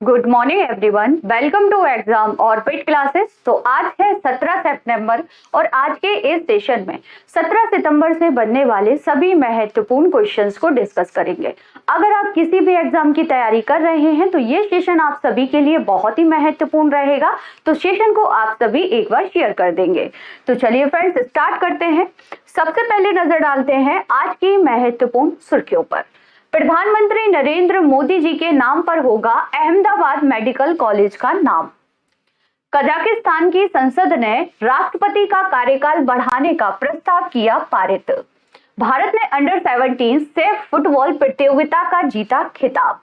Good morning everyone, welcome to Exam Orbit classes. तो आज है 17 सितंबर और आज के इस सेशन में 17 सितंबर से बनने वाले सभी महत्वपूर्ण क्वेश्चंस को डिस्कस करेंगे। अगर आप किसी भी एग्जाम की तैयारी कर रहे हैं तो ये सेशन आप सभी के लिए बहुत ही महत्वपूर्ण रहेगा, तो सेशन को आप सभी एक बार शेयर कर देंगे। तो चलिए फ्रेंड्स, स्टार्ट करते हैं। सबसे पहले नजर डालते हैं आज की महत्वपूर्ण सुर्खियों पर। प्रधानमंत्री नरेंद्र मोदी जी के नाम पर होगा अहमदाबाद मेडिकल कॉलेज का नाम। कजाकिस्तान की संसद ने राष्ट्रपति का कार्यकाल बढ़ाने का प्रस्ताव किया पारित। भारत ने अंडर 17 सेफ फुटबॉल प्रतियोगिता का जीता खिताब।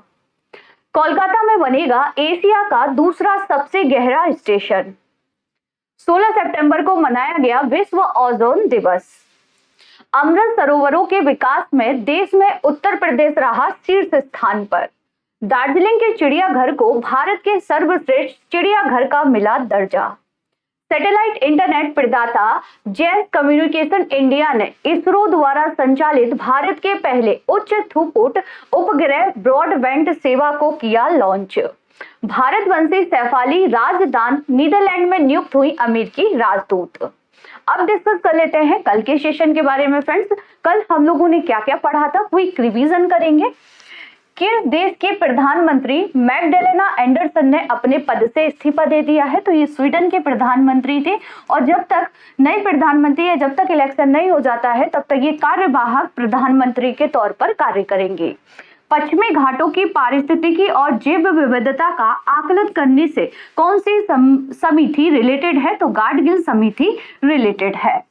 कोलकाता में बनेगा एशिया का दूसरा सबसे गहरा स्टेशन। 16 सितंबर को मनाया गया विश्व ओजोन दिवस। अमृत सरोवरों के विकास में देश में उत्तर प्रदेश रहा शीर्ष स्थान पर। दार्जिलिंग के चिड़ियाघर को भारत के सर्वश्रेष्ठ चिड़ियाघर का मिला दर्जा। सैटेलाइट इंटरनेट प्रदाता जेस कम्युनिकेशन इंडिया ने इसरो द्वारा संचालित भारत के पहले उच्च थ्रूपुट उपग्रह ब्रॉडबैंड सेवा को किया लॉन्च। भारतवंशी शेफाली राजदान नीदरलैंड में नियुक्त हुई अमेरिकी राजदूत। अब डिस्कस कर लेते हैं कल के सेशन के बारे में। फ्रेंड्स, कल हम लोगों ने क्या क्या पढ़ा था, क्विक रिवीजन करेंगे। किस देश के प्रधानमंत्री मैगडेलेना एंडरसन ने अपने पद से इस्तीफा दे दिया है? तो ये स्वीडन के प्रधानमंत्री थे और जब तक नए प्रधानमंत्री या जब तक इलेक्शन नहीं हो जाता है तब तक ये कार्यवाहक प्रधानमंत्री के तौर पर कार्य करेंगे। पश्चिमी घाटों की पारिस्थितिकी और जैव विविधता का आकलन करने से कौन सी समिति रिलेटेड है? तो गाडगिल समिति रिलेटेड है।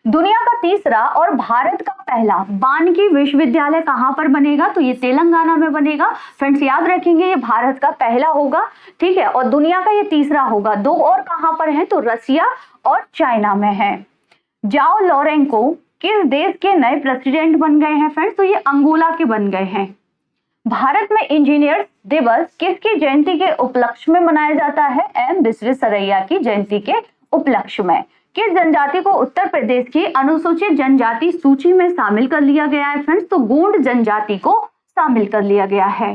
दुनिया का तीसरा और भारत का पहला वानिकी विश्वविद्यालय कहां पर बनेगा? तो ये तेलंगाना में बनेगा। फ्रेंड्स, याद रखेंगे ये भारत का पहला होगा, ठीक है, और दुनिया का ये तीसरा होगा। दो और कहां पर है? तो रसिया और चाइना में है। जाओ लोरेंको किस देश के नए प्रेसिडेंट बन गए हैं? फ्रेंड्स, तो ये अंगोला के बन गए हैं। भारत में इंजीनियर दिवस किसकी जयंती के उपलक्ष्य में मनाया जाता है? एम विश्वेश्वरैया की जयंती के उपलक्ष्य में। किस जनजाति को उत्तर प्रदेश की अनुसूचित जनजाति सूची में शामिल कर लिया गया है? फ्रेंड्स, तो गोंड जनजाति को शामिल कर लिया गया है।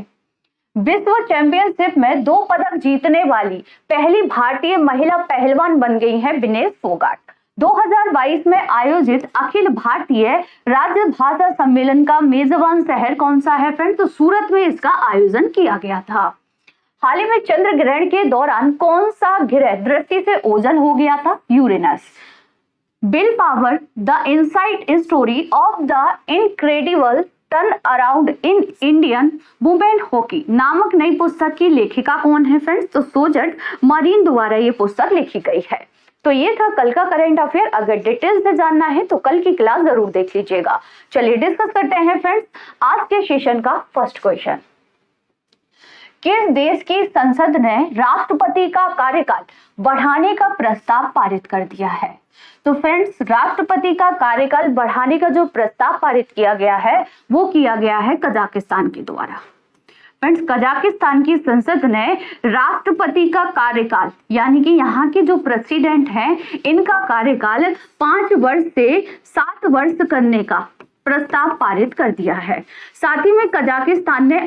विश्व चैंपियनशिप में 2 पदक जीतने वाली पहली भारतीय महिला पहलवान बन गई है विनेश फोगाट। 2022 में आयोजित अखिल भारतीय राज्य भाषा सम्मेलन का मेजबान शहर कौन सा है? फ्रेंड्स, तो सूरत में इसका आयोजन किया गया था। हाल ही में चंद्र ग्रहण के दौरान कौन सा ग्रह दृष्टि से ओझल हो गया था? Uranus. Bill power the inside story of the incredible turn around in Indian women hockey नामक नई पुस्तक की लेखिका कौन है? फ्रेंड्स, तो सोजट मरीन द्वारा ये पुस्तक लिखी गई है। तो ये था कल का करंट अफेयर। अगर डिटेल्स से जानना है तो कल की क्लास जरूर देख लीजिएगा। चलिए डिस्कस करते हैं फ्रेंड्स आज के सेशन का फर्स्ट क्वेश्चन। किस देश की संसद ने राष्ट्रपति का कार्यकाल बढ़ाने का प्रस्ताव पारित कर दिया है? तो फ्रेंड्स, राष्ट्रपति का कार्यकाल बढ़ाने का जो प्रस्ताव पारित किया गया है वो किया गया है कजाकिस्तान के द्वारा। फ्रेंड्स, कजाकिस्तान की संसद ने राष्ट्रपति का कार्यकाल यानी कि यहाँ के जो प्रेसिडेंट हैं इनका कार्यकाल 5 वर्ष से 7 वर्ष करने का प्रस्ताव पारित कर दिया है। साथ ही में कजाकिस्तान ने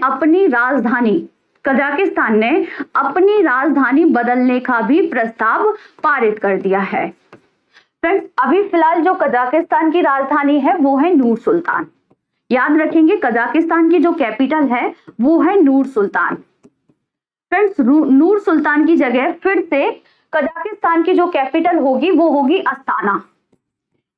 अपनी राजधानी बदलने का भी प्रस्ताव पारित कर दिया है। फ्रेंड्स, अभी फिलहाल जो कजाकिस्तान की राजधानी है वो है नूर सुल्तान। याद रखेंगे कजाकिस्तान की जो कैपिटल है वो है नूर सुल्तान। फ्रेंड्स, नूर सुल्तान की जगह फिर से कजाकिस्तान की जो कैपिटल होगी वो होगी अस्ताना।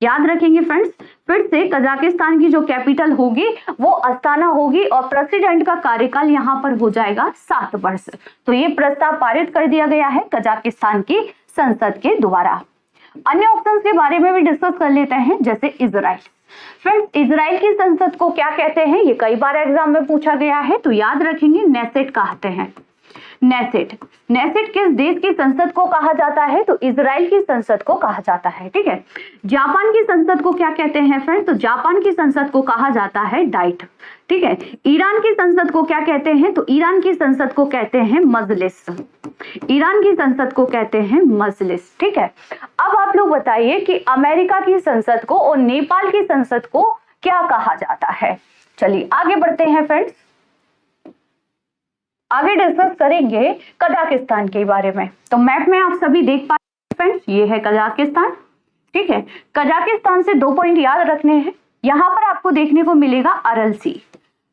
याद रखेंगे फ्रेंड्स, फिर से कजाकिस्तान की जो कैपिटल होगी वो अस्ताना होगी और प्रेसिडेंट का कार्यकाल यहाँ पर हो जाएगा 7 वर्ष। तो ये प्रस्ताव पारित कर दिया गया है कजाकिस्तान की संसद के द्वारा। अन्य ऑप्शंस के बारे में भी डिस्कस कर लेते हैं, जैसे इजराइल। फ्रेंड्स, इजराइल की संसद को क्या कहते हैं? ये कई बार एग्जाम में पूछा गया है, तो याद रखेंगे नेसेट कहते हैं। नेसेट किस देश की संसद को कहा जाता है? तो इजराइल की संसद को कहा जाता है, ठीक है। जापान की संसद को क्या कहते हैं फ्रेंड्स? तो जापान की संसद को कहा जाता है डाइट, ठीक है। ईरान की संसद को क्या कहते हैं? तो ईरान की संसद को कहते हैं मजलिस। ईरान की संसद को कहते हैं मजलिस, ठीक है। अब आप लोग बताइए कि अमेरिका की संसद को और नेपाल की संसद को क्या कहा जाता है? चलिए आगे बढ़ते हैं फ्रेंड्स। आगे डिस्कस करेंगे कजाकिस्तान के बारे में। तो मैप में आप सभी देख पा रहे हैं फ्रेंड्स, ये है कजाकिस्तान। ठीक है, कजाकिस्तान से 2 पॉइंट याद रखने हैं। यहाँ पर आपको देखने को मिलेगा अरल सी।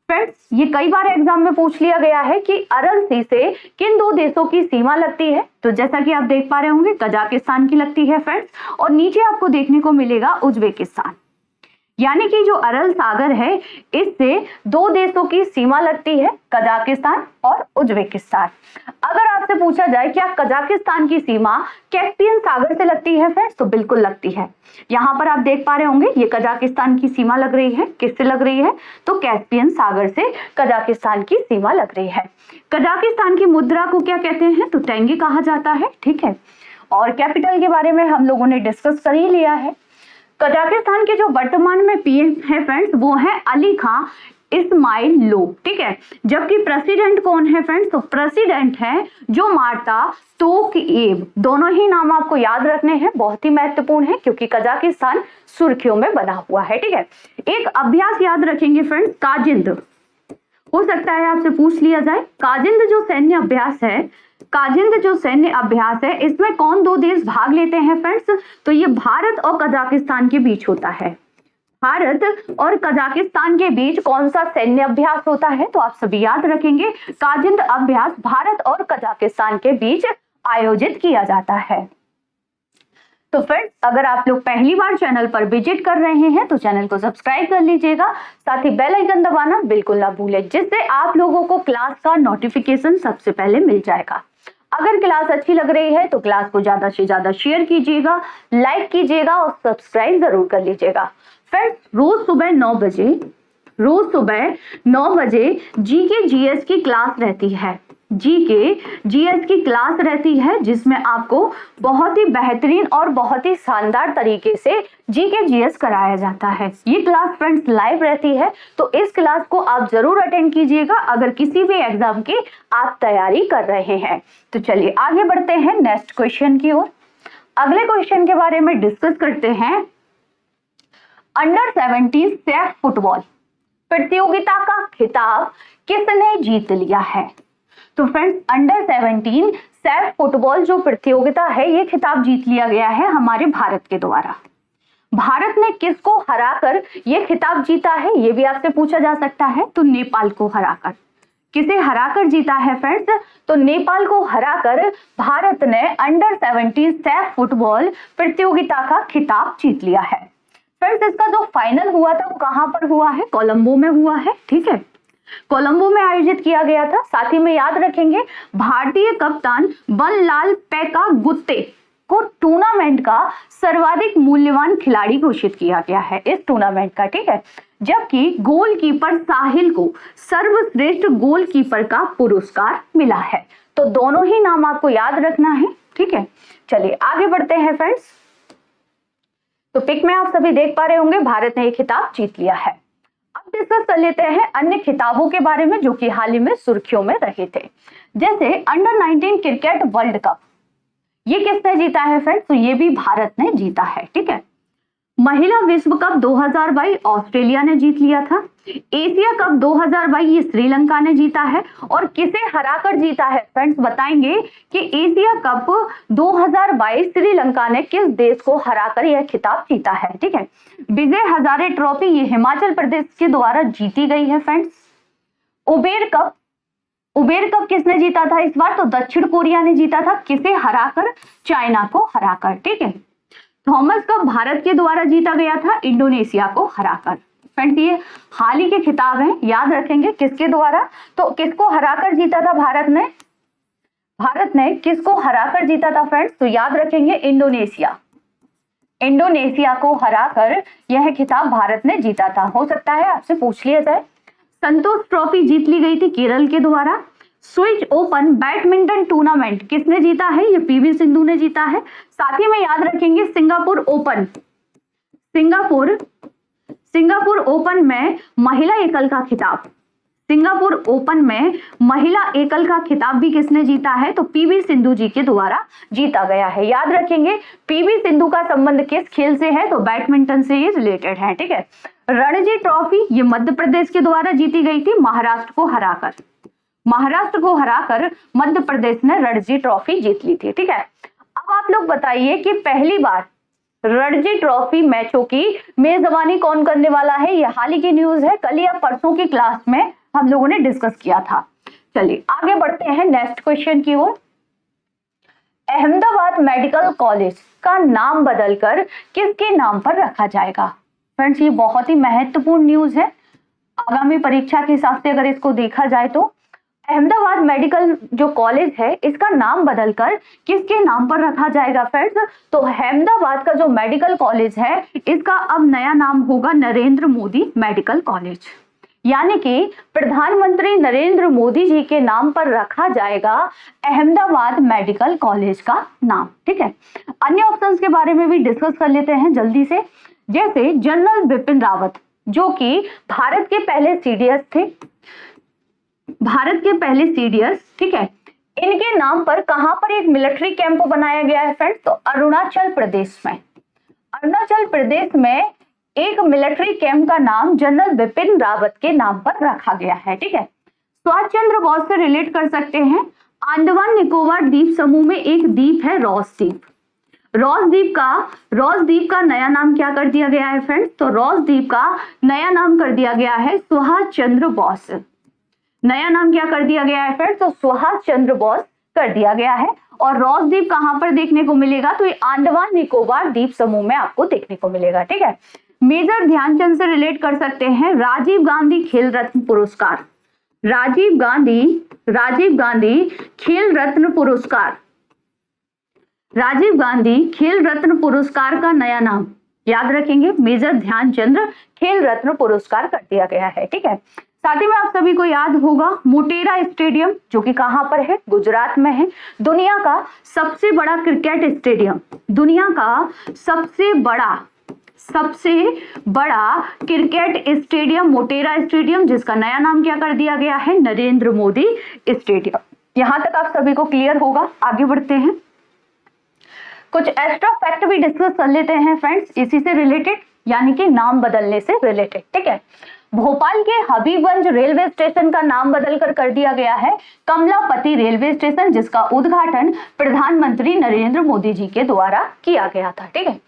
फ्रेंड्स, ये कई बार एग्जाम में पूछ लिया गया है कि अरल सी से किन 2 देशों की सीमा लगती है। तो जैसा कि आप देख पा रहे होंगे कजाकिस्तान की लगती है फ्रेंड्स, और नीचे आपको देखने को मिलेगा उज्बेकिस्तान। यानी कि जो अरल सागर है इससे 2 देशों की सीमा लगती है, कजाकिस्तान और उज्बेकिस्तान। अगर आपसे पूछा जाए क्या कजाकिस्तान की सीमा कैस्पियन सागर से लगती है फ्रेंड्स, तो बिल्कुल लगती है। यहाँ पर आप देख पा रहे होंगे ये कजाकिस्तान की सीमा लग रही है, किससे लग रही है, तो कैस्पियन सागर से कजाकिस्तान की सीमा लग रही है। कजाकिस्तान की मुद्रा को क्या कहते हैं, तो टेंगी कहा जाता है। ठीक है, और कैपिटल के बारे में हम लोगों ने डिस्कस कर ही लिया है। कजाकिस्तान के जो वर्तमान में पीएम है फ्रेंड्स वो है अली खान इस्माइलोव। ठीक है, जबकि प्रेसिडेंट कौन है फ्रेंड्स, तो प्रेसिडेंट है जो मार्ता तोकायेव। दोनों ही नाम आपको याद रखने हैं, बहुत ही महत्वपूर्ण है क्योंकि कजाकिस्तान सुर्खियों में बना हुआ है। ठीक है, एक अभ्यास याद रखेंगे फ्रेंड्स, काजिंद। हो सकता है आपसे पूछ लिया जाए काजिंद जो सैन्य अभ्यास है, काजिंद जो सैन्य अभ्यास है इसमें कौन 2 देश भाग लेते हैं फ्रेंड्स, तो ये भारत और कजाकिस्तान के बीच होता है। भारत और कजाकिस्तान के बीच कौन सा सैन्य अभ्यास होता है, तो आप सभी याद रखेंगे काजिंद अभ्यास भारत और कजाकिस्तान के बीच आयोजित किया जाता है। तो फ्रेंड्स, अगर आप लोग पहली बार चैनल पर विजिट कर रहे हैं तो चैनल को सब्सक्राइब कर लीजिएगा, साथ ही बेल आइकन दबाना बिल्कुल ना भूलें, जिससे आप लोगों को क्लास का नोटिफिकेशन सबसे पहले मिल जाएगा। अगर क्लास अच्छी लग रही है तो क्लास को ज्यादा से ज्यादा शेयर कीजिएगा, लाइक कीजिएगा और सब्सक्राइब जरूर कर लीजिएगा। फ्रेंड्स, रोज सुबह 9 बजे जीके जीएस की क्लास रहती है। जीके जीएस की क्लास रहती है जिसमें आपको बहुत ही बेहतरीन और बहुत ही शानदार तरीके से जीके जीएस कराया जाता है। ये क्लास फ्रेंड्स लाइव रहती है, तो इस क्लास को आप जरूर अटेंड कीजिएगा अगर किसी भी एग्जाम की आप तैयारी कर रहे हैं। तो चलिए आगे बढ़ते हैं नेक्स्ट क्वेश्चन की ओर। अगले क्वेश्चन के बारे में डिस्कस करते हैं। अंडर 17 सैफ फुटबॉल प्रतियोगिता का खिताब किसने जीत लिया है? तो फ्रेंड्स, अंडर 17 सैफ फुटबॉल जो प्रतियोगिता है ये खिताब जीत लिया गया है हमारे भारत के द्वारा। भारत ने किसको हराकर ये खिताब जीता है, ये भी आपसे पूछा जा सकता है। तो नेपाल को हराकर। किसे हराकर जीता है फ्रेंड्स, तो नेपाल को हराकर भारत ने अंडर 17 सैफ फुटबॉल प्रतियोगिता का खिताब जीत लिया है। फ्रेंड्स, इसका जो फाइनल हुआ था वो कहां पर हुआ है, कोलंबो में हुआ है। ठीक है, कोलंबो में आयोजित किया गया था। साथ ही में याद रखेंगे भारतीय कप्तान बनलाल पैका गुत्ते को टूर्नामेंट का सर्वाधिक मूल्यवान खिलाड़ी घोषित किया गया है इस टूर्नामेंट का। ठीक है, जबकि गोलकीपर साहिल को सर्वश्रेष्ठ गोलकीपर का पुरस्कार मिला है। तो दोनों ही नाम आपको याद रखना है। ठीक है, चलिए आगे बढ़ते हैं फ्रेंड्स। तो पिक में आप सभी देख पा रहे होंगे भारत ने ये खिताब जीत लिया है। अब डिस्कस कर लेते हैं अन्य खिताबों के बारे में जो कि हाल ही में सुर्खियों में रहे थे। जैसे अंडर 19 क्रिकेट वर्ल्ड कप, ये किसने जीता है फ्रेंड्स, तो ये भी भारत ने जीता है। ठीक है, महिला विश्व कप 2022 ऑस्ट्रेलिया ने जीत लिया था। एशिया कप 2022 ये श्रीलंका ने जीता है। और किसे हराकर जीता है फ्रेंड्स, बताएंगे कि एशिया कप 2022 श्रीलंका ने किस देश को हराकर यह खिताब जीता है। ठीक है, विजय हजारे ट्रॉफी ये हिमाचल प्रदेश के द्वारा जीती गई है फ्रेंड्स। उबेर कप किसने जीता था इस बार, तो दक्षिण कोरिया ने जीता था। किसे हराकर, चाइना को हराकर। ठीक है, थॉमस कप भारत के द्वारा जीता गया था इंडोनेशिया को हराकर। फ्रेंड्स, ये हाल ही के खिताब हैं, याद रखेंगे किसके द्वारा, तो किसको हराकर जीता था भारत ने किसको हराकर जीता था फ्रेंड्स, तो याद रखेंगे इंडोनेशिया को हराकर यह खिताब भारत ने जीता था। हो सकता है आपसे पूछ लिया जाए। संतोष ट्रॉफी जीत ली गई थी केरल के द्वारा। स्विस ओपन बैडमिंटन टूर्नामेंट किसने जीता है, ये पीवी सिंधु ने जीता है। साथ ही में याद रखेंगे सिंगापुर ओपन में महिला एकल का खिताब भी किसने जीता है, तो पीवी सिंधु जी के द्वारा जीता गया है। याद रखेंगे पीवी सिंधु का संबंध किस खेल से है, तो बैडमिंटन से ये रिलेटेड है। ठीक है, रणजी ट्रॉफी ये मध्य प्रदेश के द्वारा जीती गई थी महाराष्ट्र को हराकर। महाराष्ट्र को हराकर मध्य प्रदेश ने रणजी ट्रॉफी जीत ली थी। ठीक है, अब आप लोग बताइए कि पहली बार रणजी ट्रॉफी मैचों की मेजबानी कौन करने वाला है। यह हाल ही की न्यूज है, कल या परसों की क्लास में हम लोगों ने डिस्कस किया था। चलिए आगे बढ़ते हैं नेक्स्ट क्वेश्चन की ओर। अहमदाबाद मेडिकल कॉलेज का नाम बदलकर किसके नाम पर रखा जाएगा। फ्रेंड्स ये बहुत ही महत्वपूर्ण न्यूज है, आगामी परीक्षा के हिसाब से अगर इसको देखा जाए तो अहमदाबाद मेडिकल जो कॉलेज है इसका नाम बदलकर किसके नाम पर रखा जाएगा। फ्रेंड्स तो अहमदाबाद का जो मेडिकल कॉलेज है इसका अब नया नाम होगा नरेंद्र मोदी मेडिकल कॉलेज, यानी कि प्रधानमंत्री नरेंद्र मोदी जी के नाम पर रखा जाएगा अहमदाबाद मेडिकल कॉलेज का नाम। ठीक है, अन्य ऑप्शंस के बारे में भी डिस्कस कर लेते हैं जल्दी से। जैसे जनरल बिपिन रावत जो कि भारत के पहले सीडीएस थे, भारत के पहले सीडीएस, ठीक है, इनके नाम पर कहां पर एक मिलिट्री कैंप बनाया गया है फ्रेंड्स, तो अरुणाचल प्रदेश में। अरुणाचल प्रदेश में एक मिलिट्री कैंप का नाम जनरल बिपिन रावत के नाम पर रखा गया है। ठीक है, सुभाष चंद्र बोस से रिलेट कर सकते हैं। अंडमान निकोबार द्वीप समूह में एक द्वीप है रॉस द्वीप। रॉस द्वीप का नया नाम क्या कर दिया गया है फ्रेंड्स, तो रॉस द्वीप का नया नाम कर दिया गया है सुभाष चंद्र बोस। नया नाम क्या कर दिया गया है फ्रेंड्स, तो सुभाष चंद्र बोस कर दिया गया है। और रॉस द्वीप कहां पर देखने को मिलेगा, तो ये अंडमान निकोबार द्वीप समूह में आपको देखने को मिलेगा। ठीक है, मेजर ध्यानचंद से रिलेट कर सकते हैं। राजीव गांधी खेल रत्न पुरस्कार, राजीव गांधी खेल रत्न पुरस्कार, राजीव गांधी खेल रत्न पुरस्कार का नया नाम याद रखेंगे, मेजर ध्यानचंद खेल रत्न पुरस्कार कर दिया गया है। ठीक है, साथ ही में आप सभी को याद होगा मोटेरा स्टेडियम जो कि कहां पर है, गुजरात में है। दुनिया का सबसे बड़ा क्रिकेट स्टेडियम, दुनिया का सबसे बड़ा क्रिकेट स्टेडियम मोटेरा स्टेडियम, जिसका नया नाम क्या कर दिया गया है, नरेंद्र मोदी स्टेडियम। यहां तक आप सभी को क्लियर होगा। आगे बढ़ते हैं, कुछ एक्स्ट्रा फैक्ट भी डिस्कस कर लेते हैं फ्रेंड्स इसी से रिलेटेड, यानी कि नाम बदलने से रिलेटेड। ठीक है, भोपाल के हबीबगंज रेलवे स्टेशन का नाम बदलकर कर दिया गया है कमलापति रेलवे स्टेशन, जिसका उद्घाटन प्रधानमंत्री नरेंद्र मोदी जी के द्वारा किया गया था। ठीक है,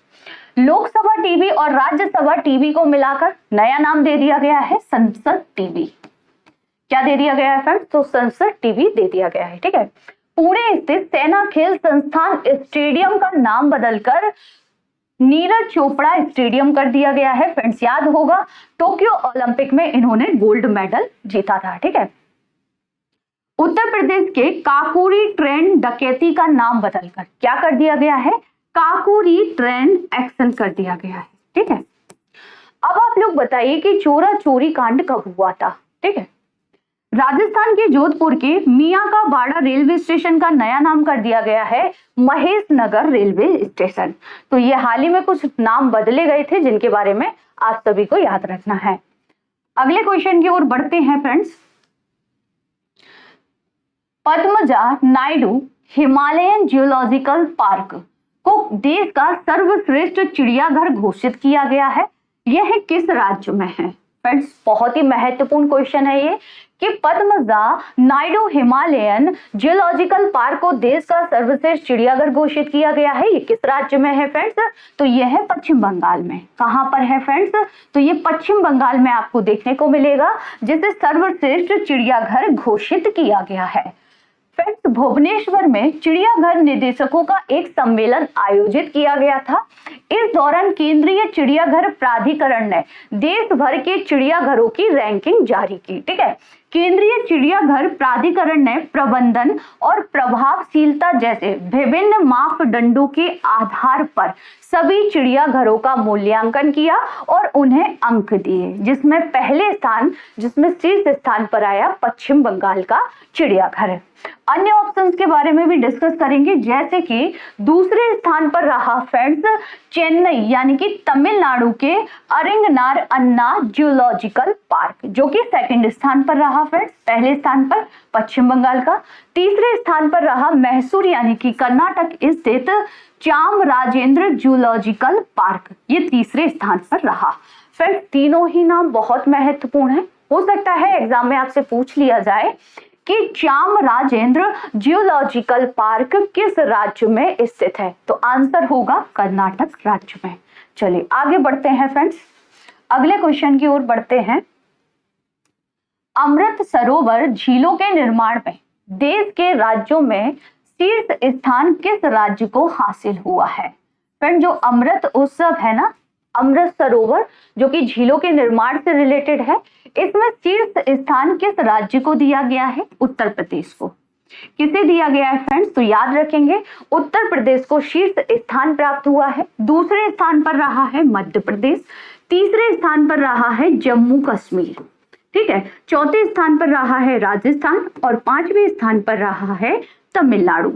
लोकसभा टीवी और राज्यसभा टीवी को मिलाकर नया नाम दे दिया गया है संसद टीवी। क्या दे दिया गया है फ्रेंड्स, तो संसद टीवी दे दिया गया है। ठीक है, पुणे स्थित सेना खेल संस्थान स्टेडियम का नाम बदलकर नीरज चोपड़ा स्टेडियम कर दिया गया है। फ्रेंड्स याद होगा टोक्यो ओलंपिक में इन्होंने गोल्ड मेडल जीता था। ठीक है, उत्तर प्रदेश के काकोरी ट्रेन डकैती का नाम बदलकर क्या कर दिया गया है, काकोरी ट्रेन एक्शन कर दिया गया है। ठीक है, अब आप लोग बताइए कि चोरा चोरी कांड कब हुआ था। ठीक है, राजस्थान के जोधपुर के मियां का बाड़ा रेलवे स्टेशन का नया नाम कर दिया गया है महेश नगर रेलवे स्टेशन। तो ये हाल ही में कुछ नाम बदले गए थे जिनके बारे में आप सभी को याद रखना है। अगले क्वेश्चन की ओर बढ़ते हैं friends. Padmaja Naidu Himalayan geological park को देश का सर्वश्रेष्ठ चिड़ियाघर घोषित किया गया है। यह किस राज्य में है फ्रेंड्स, बहुत ही महत्वपूर्ण क्वेश्चन है ये कि Padmaja Naidu Himalayan geological park को देश का सर्वश्रेष्ठ चिड़ियाघर घोषित किया गया है। ये किस राज्य में है फ्रेंड्स, तो यह है पश्चिम बंगाल में। कहां पर है फ्रेंड्स, तो ये पश्चिम बंगाल में आपको देखने को मिलेगा जिसे सर्वश्रेष्ठ चिड़ियाघर घोषित किया गया है। फ्रेंड्स भुवनेश्वर में चिड़ियाघर निदेशकों का एक सम्मेलन आयोजित किया गया था। इस दौरान केंद्रीय चिड़ियाघर प्राधिकरण ने देश भर के चिड़ियाघरों की रैंकिंग जारी की। ठीक है, केंद्रीय चिड़ियाघर प्राधिकरण ने प्रबंधन और प्रभावशीलता जैसे विभिन्न मापदंडों के आधार पर सभी चिड़ियाघरों का मूल्यांकन किया और उन्हें अंक दिए, जिसमें शीर्ष स्थान पर आया पश्चिम बंगाल का चिड़ियाघर। अन्य ऑप्शंस के बारे में भी डिस्कस करेंगे, जैसे कि दूसरे स्थान पर रहा फ्रेंड्स चेन्नई यानी कि तमिलनाडु के अरिंगनार अन्ना जियोलॉजिकल पार्क, जो कि सेकंड स्थान पर रहा फ्रेंड्स, पहले स्थान पर पश्चिम बंगाल का। तीसरे स्थान पर रहा मैसूर यानी कि कर्नाटक स्थित चामराजेंद्र जूलॉजिकल पार्क, ये तीसरे स्थान पर रहा। फ्रेंड्स तीनों ही नाम बहुत महत्वपूर्ण है, हो सकता है एग्जाम में आपसे पूछ लिया जाए कि चामराजेंद्र जियोलॉजिकल पार्क किस राज्य में स्थित है? तो आंसर होगा कर्नाटक राज्य में। चलिए आगे बढ़ते हैं फ्रेंड्स, अगले क्वेश्चन की ओर बढ़ते हैं। अमृत सरोवर झीलों के निर्माण में देश के राज्यों में शीर्ष स्थान किस राज्य को हासिल हुआ है? फ्रेंड, जो अमृत उत्सव है ना, अमृत सरोवर जो कि झीलों के निर्माण से रिलेटेड है, इसमें शीर्ष स्थान किस राज्य को दिया गया है? उत्तर प्रदेश को। किसे दिया गया है फ्रेंड्स? तो याद रखेंगे उत्तर प्रदेश को शीर्ष स्थान प्राप्त हुआ है। दूसरे स्थान पर रहा है मध्य प्रदेश, तीसरे स्थान पर रहा है जम्मू कश्मीर, ठीक है, चौथे स्थान पर रहा है राजस्थान और पांचवें स्थान पर रहा है तमिलनाडु।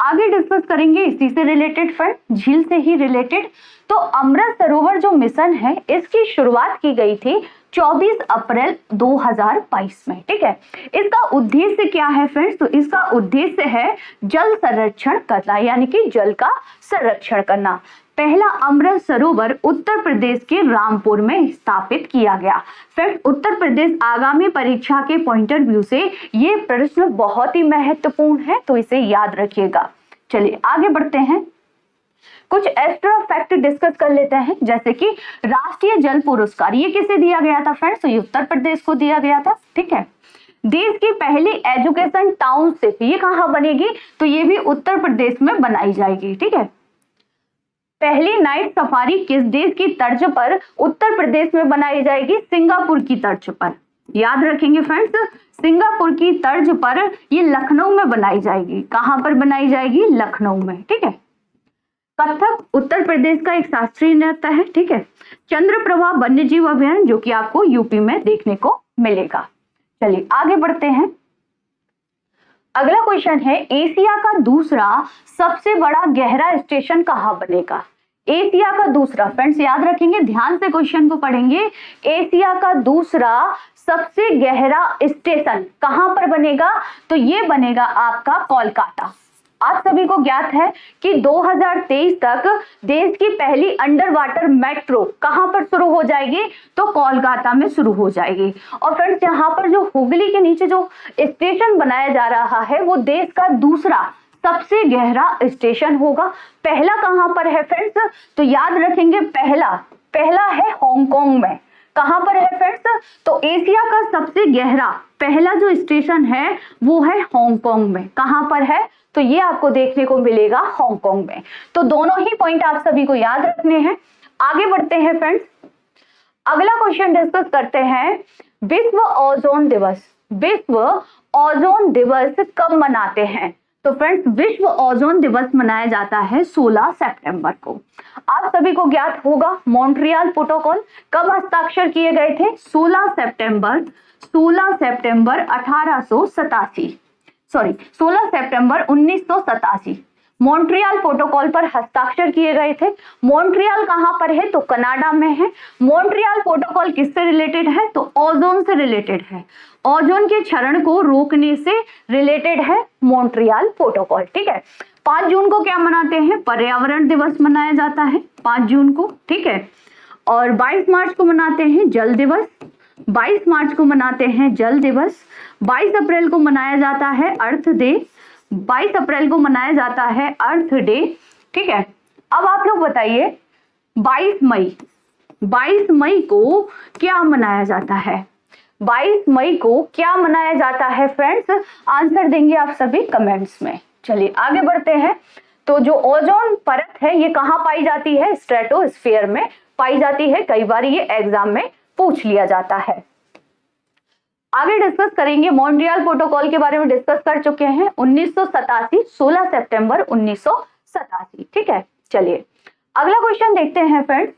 आगे डिस्कस करेंगे इसी से रिलेटेड फ्रेंड, झील से ही रिलेटेड। तो अमृत सरोवर जो मिशन है इसकी शुरुआत की गई थी 24 अप्रैल 2022 में, ठीक है। इसका उद्देश्य क्या है फ्रेंड्स? तो इसका उद्देश्य है जल संरक्षण करना, यानी कि जल का संरक्षण करना। पहला अमृत सरोवर उत्तर प्रदेश के रामपुर में स्थापित किया गया। फ्रेंड्स, उत्तर प्रदेश आगामी परीक्षा के पॉइंट ऑफ व्यू से ये प्रश्न बहुत ही महत्वपूर्ण है, तो इसे याद रखिएगा। चलिए आगे बढ़ते हैं, कुछ एक्स्ट्रा फैक्ट डिस्कस कर लेते हैं, जैसे कि राष्ट्रीय जल पुरस्कार ये किसे दिया गया था फ्रेंड्स? तो ये उत्तर प्रदेश को दिया गया था, ठीक है। देश की पहली एजुकेशन टाउनशिप ये कहाँ बनेगी? तो ये भी उत्तर प्रदेश में बनाई जाएगी, ठीक है। पहली नाइट सफारी किस देश की तर्ज पर उत्तर प्रदेश में बनाई जाएगी? सिंगापुर की तर्ज पर। याद रखेंगे फ्रेंड्स, सिंगापुर की तर्ज पर ये लखनऊ में बनाई जाएगी। कहां पर बनाई जाएगी? लखनऊ में, ठीक है। कथक उत्तर प्रदेश का एक शास्त्रीय नृत्य है, ठीक है। चंद्रप्रभा वन्यजीव अभयारण्य जो कि आपको यूपी में देखने को मिलेगा। चलिए आगे बढ़ते हैं, अगला क्वेश्चन है एशिया का दूसरा सबसे बड़ा गहरा स्टेशन कहाँ बनेगा? एशिया का दूसरा, फ्रेंड्स याद रखेंगे, ध्यान से क्वेश्चन को पढ़ेंगे। एशिया का दूसरा सबसे गहरा स्टेशन कहां पर बनेगा? तो ये बनेगा आपका कोलकाता। आप सभी को ज्ञात है कि 2023 तक देश की पहली अंडर वाटर मेट्रो कहां पर शुरू हो जाएगी? तो कोलकाता में शुरू हो जाएगी। और फ्रेंड्स यहाँ पर जो हुगली के नीचे जो स्टेशन बनाया जा रहा है वो देश का दूसरा सबसे गहरा स्टेशन होगा। पहला कहां पर है फ्रेंड्स? तो याद रखेंगे पहला है हांगकांग में। कहां पर है फ्रेंड्स? तो एशिया का सबसे गहरा पहला जो स्टेशन है वो है हांगकांग में। कहां पर है? तो ये आपको देखने को मिलेगा हांगकांग में। तो दोनों ही पॉइंट आप सभी को याद रखने हैं। आगे बढ़ते हैं फ्रेंड्स, अगला क्वेश्चन डिस्कस करते हैं, विश्व ओजोन दिवस। विश्व ओजोन दिवस कब मनाते हैं? तो फ्रेंड्स विश्व ओजोन दिवस मनाया जाता है 16 सितंबर को। आप सभी को ज्ञात होगा मॉन्ट्रियल प्रोटोकॉल कब हस्ताक्षर किए गए थे? 16 सितंबर 1987 मॉन्ट्रियल प्रोटोकॉल पर हस्ताक्षर किए गए थे। मॉन्ट्रियल कहां पर है? तो कनाडा में है। मॉन्ट्रियल प्रोटोकॉल किससे रिलेटेड है? तो ओजोन से रिलेटेड है। ओजोन के क्षरण को रोकने से रिलेटेड है मॉन्ट्रियल प्रोटोकॉल, ठीक है। 5 जून को क्या मनाते हैं? पर्यावरण दिवस मनाया जाता है 5 जून को, ठीक है। और 22 मार्च को मनाते हैं जल दिवस। 22 मार्च को मनाते हैं जल दिवस। 22 अप्रैल को मनाया जाता है अर्थ डे। 22 अप्रैल को मनाया जाता है अर्थ डे, ठीक है। अब आप लोग बताइए 22 मई को क्या मनाया जाता है? 22 मई को क्या मनाया जाता है फ्रेंड्स? आंसर देंगे आप सभी कमेंट्स में। चलिए आगे बढ़ते हैं, तो जो ओजोन परत है ये कहाँ पाई जाती है? स्ट्रेटोस्फीयर में पाई जाती है। कई बार ये एग्जाम में पूछ लिया जाता है। आगे डिस्कस करेंगे, मॉन्ट्रियल प्रोटोकॉल के बारे में डिस्कस कर चुके हैं। 1987 16 सितंबर 1987, ठीक है। चलिए अगला क्वेश्चन देखते हैं फ्रेंड्स,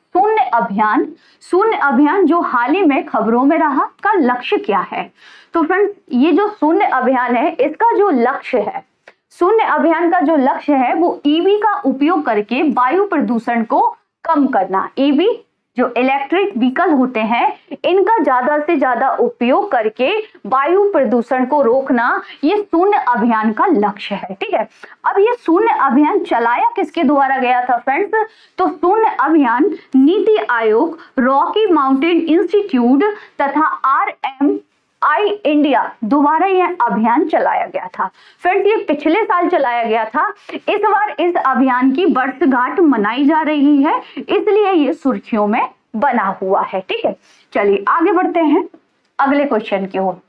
शून्य अभियान जो हाल ही में खबरों में रहा का लक्ष्य क्या है? तो फ्रेंड्स ये जो शून्य अभियान है इसका जो लक्ष्य है, शून्य अभियान का जो लक्ष्य है वो ईवी का उपयोग करके वायु प्रदूषण को कम करना। ईवी जो इलेक्ट्रिक व्हीकल होते हैं इनका ज्यादा से ज्यादा उपयोग करके वायु प्रदूषण को रोकना, ये शून्य अभियान का लक्ष्य है, ठीक है। अब ये शून्य अभियान चलाया किसके द्वारा गया था फ्रेंड्स? तो शून्य अभियान NITI Aayog, Rocky mountain institute तथा आई इंडिया दोबारा यह अभियान चलाया गया था। फ्रेंड्स ये पिछले साल चलाया गया था, इस बार इस अभियान की वर्षगांठ मनाई जा रही है, इसलिए ये सुर्खियों में बना हुआ है। ठीक है, चलिए आगे बढ़ते हैं अगले क्वेश्चन की ओर।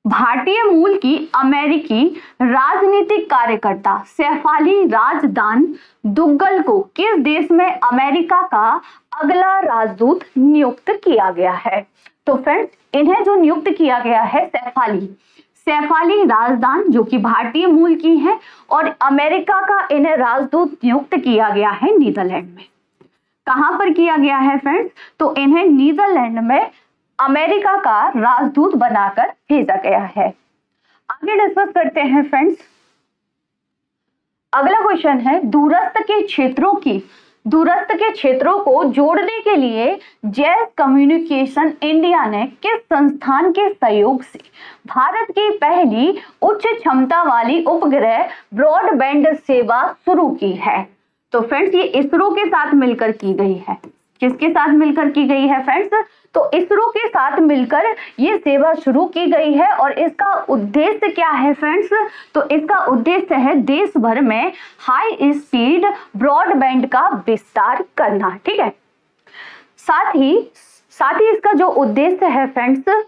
भारतीय मूल की अमेरिकी राजनीतिक कार्यकर्ता सैफाली राजदान दुग्गल को किस देश में अमेरिका का अगला राजदूत नियुक्त किया गया है? तो फ्रेंड्स इन्हें जो नियुक्त किया गया है सैफाली राजदान, जो कि भारतीय मूल की हैं, और अमेरिका का इन्हें राजदूत नियुक्त किया गया है नीदरलैंड में। कहां पर किया गया है फ्रेंड्स? तो इन्हें नीदरलैंड में अमेरिका का राजदूत बनाकर भेजा गया है। आगे डिस्कस करते हैं फ्रेंड्स। अगला क्वेश्चन है दूरस्थ के क्षेत्रों को जोड़ने के लिए जैस कम्युनिकेशन इंडिया ने किस संस्थान के सहयोग से भारत की पहली उच्च क्षमता वाली उपग्रह ब्रॉडबैंड सेवा शुरू की है? तो फ्रेंड्स ये इसरो के साथ मिलकर की गई है। किसके साथ मिलकर की गई है फ्रेंड्स? तो इसरो के साथ मिलकर ये सेवा शुरू की गई है, और इसका उद्देश्य क्या है फ्रेंड्स? तो इसका उद्देश्य है देश भर में हाई स्पीड ब्रॉडबैंड का विस्तार करना। ठीक है, साथ ही इसका जो उद्देश्य है फ्रेंड्स,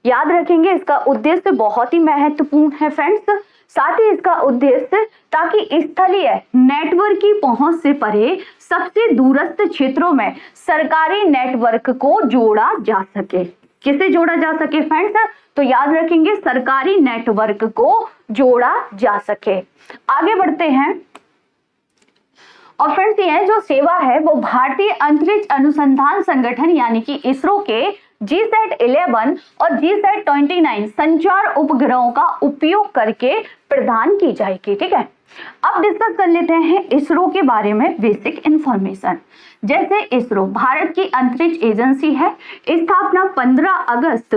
याद रखेंगे इसका उद्देश्य बहुत ही महत्वपूर्ण है फ्रेंड्स। साथ ही इसका उद्देश्य ताकि स्थलीय नेटवर्क की पहुंच से परे सबसे दूरस्थ क्षेत्रों में सरकारी नेटवर्क को जोड़ा जा सके। किसे जोड़ा जा सके फ्रेंड्स? तो याद रखेंगे सरकारी नेटवर्क को जोड़ा जा सके। आगे बढ़ते हैं, और फ्रेंड्स यह जो सेवा है वो भारतीय अंतरिक्ष अनुसंधान संगठन यानी कि इसरो के GSAT-11 और GSAT-29 संचार उपग्रहों का उपयोग करके प्रदान की जाएगी। ठीक है, अब डिस्कस कर लेते हैं इसरो के बारे में बेसिक इंफॉर्मेशन। जैसे इसरो भारत की अंतरिक्ष एजेंसी है, स्थापना 15 अगस्त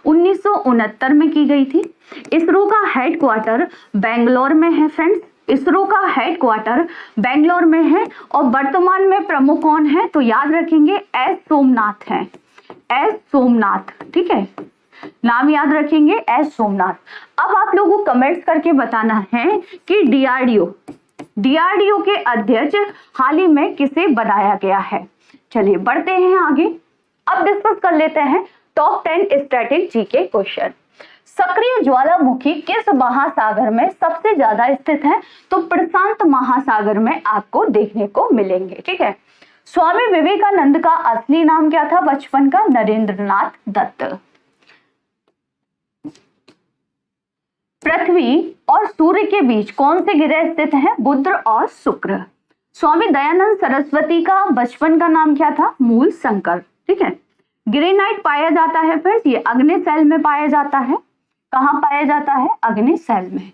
1969 में की गई थी। इसरो का हेडक्वार्टर बेंगलोर में है फ्रेंड्स। इसरो का हेडक्वार्टर बेंगलोर में है, और वर्तमान में प्रमुख कौन है? तो याद रखेंगे एस सोमनाथ हैं। एस सोमनाथ, ठीक है, नाम याद रखेंगे एस सोमनाथ। अब आप लोगों को कमेंट्स करके बताना है कि डीआरडीओ के अध्यक्ष हाल ही में किसे बनाया गया है। चलिए बढ़ते हैं आगे। अब डिस्कस कर लेते हैं टॉप 10 स्टैटिक जीके क्वेश्चन। सक्रिय ज्वालामुखी किस महासागर में सबसे ज्यादा स्थित है? तो प्रशांत महासागर में आपको देखने को मिलेंगे। ठीक है, स्वामी विवेकानंद का असली नाम क्या था बचपन का? नरेंद्रनाथ दत्त। पृथ्वी और सूर्य के बीच कौन से ग्रह स्थित हैं? बुध और शुक्र। स्वामी दयानंद सरस्वती का बचपन का नाम क्या था? मूल शंकर। ठीक है, ग्रेनाइट पाया जाता है फ्रेंड्स, ये अग्निशैल में पाया जाता है। कहां पाया जाता है? अग्निशैल में।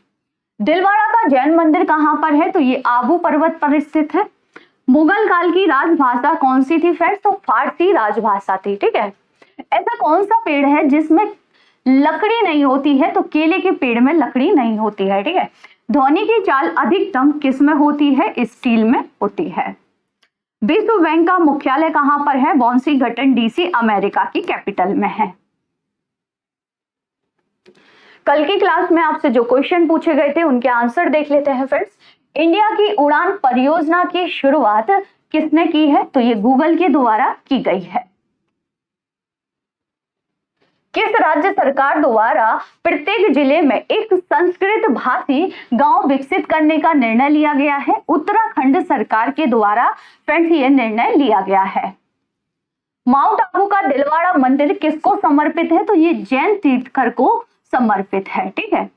दिलवाड़ा का जैन मंदिर कहां पर है? तो ये आबू पर्वत पर स्थित है। मुगल काल की राजभाषा कौन सी थी फ्रेंड्स? तो फारसी राजभाषा थी। ठीक है, ऐसा कौन सा पेड़ है जिसमें लकड़ी नहीं होती है? तो केले के पेड़ में लकड़ी नहीं होती है। ठीक है, ध्वनि की चाल अधिकतम किस में होती है? स्टील में होती है। विश्व बैंक का मुख्यालय कहां पर है? वाशिंगटन डीसी अमेरिका की कैपिटल में है। कल की क्लास में आपसे जो क्वेश्चन पूछे गए थे उनके आंसर देख लेते हैं फ्रेंड्स। इंडिया की उड़ान परियोजना की शुरुआत किसने की है? तो ये गूगल के द्वारा की गई है। किस राज्य सरकार द्वारा प्रत्येक जिले में एक संस्कृत भाषी गांव विकसित करने का निर्णय लिया गया है? उत्तराखंड सरकार के द्वारा फ्रेंड्स ये निर्णय लिया गया है। माउंट आबू का दिलवाड़ा मंदिर किसको समर्पित है? तो ये जैन तीर्थकर को समर्पित है। ठीक है,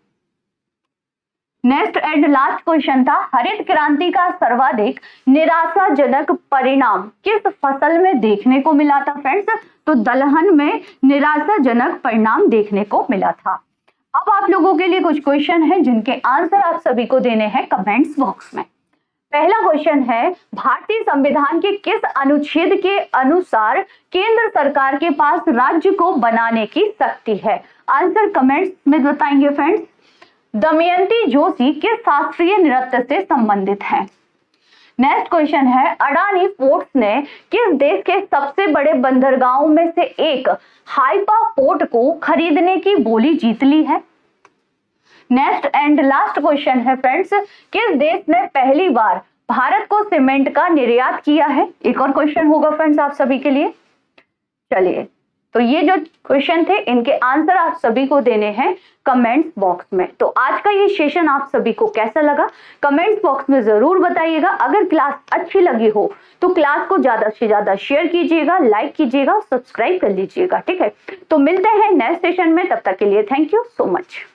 नेक्स्ट एंड लास्ट क्वेश्चन था हरित क्रांति का सर्वाधिक निराशाजनक परिणाम किस फसल में देखने को मिला था फ्रेंड्स? तो दलहन में निराशाजनक परिणाम देखने को मिला था। अब आप लोगों के लिए कुछ क्वेश्चन है जिनके आंसर आप सभी को देने हैं कमेंट्स बॉक्स में। पहला क्वेश्चन है भारतीय संविधान के किस अनुच्छेद के अनुसार केंद्र सरकार के पास राज्य को बनाने की शक्ति है? आंसर कमेंट्स में बताएंगे फ्रेंड्स। दमयंती जोशी किस शास्त्रीय नृत्य से संबंधित है? नेक्स्ट क्वेश्चन है, अडानी पोर्ट्स ने किस देश के सबसे बड़े बंदरगाहों में से एक हाइफा पोर्ट को खरीदने की बोली जीत ली है? नेक्स्ट एंड लास्ट क्वेश्चन है फ्रेंड्स, किस देश ने पहली बार भारत को सीमेंट का निर्यात किया है? एक और क्वेश्चन होगा फ्रेंड्स आप सभी के लिए। चलिए, तो ये जो क्वेश्चन थे इनके आंसर आप सभी को देने हैं कमेंट्स बॉक्स में। तो आज का ये सेशन आप सभी को कैसा लगा कमेंट्स बॉक्स में जरूर बताइएगा। अगर क्लास अच्छी लगी हो तो क्लास को ज्यादा से ज्यादा शेयर कीजिएगा, लाइक कीजिएगा, सब्सक्राइब कर लीजिएगा, ठीक है। तो मिलते हैं नेक्स्ट सेशन में, तब तक के लिए थैंक यू सो मच।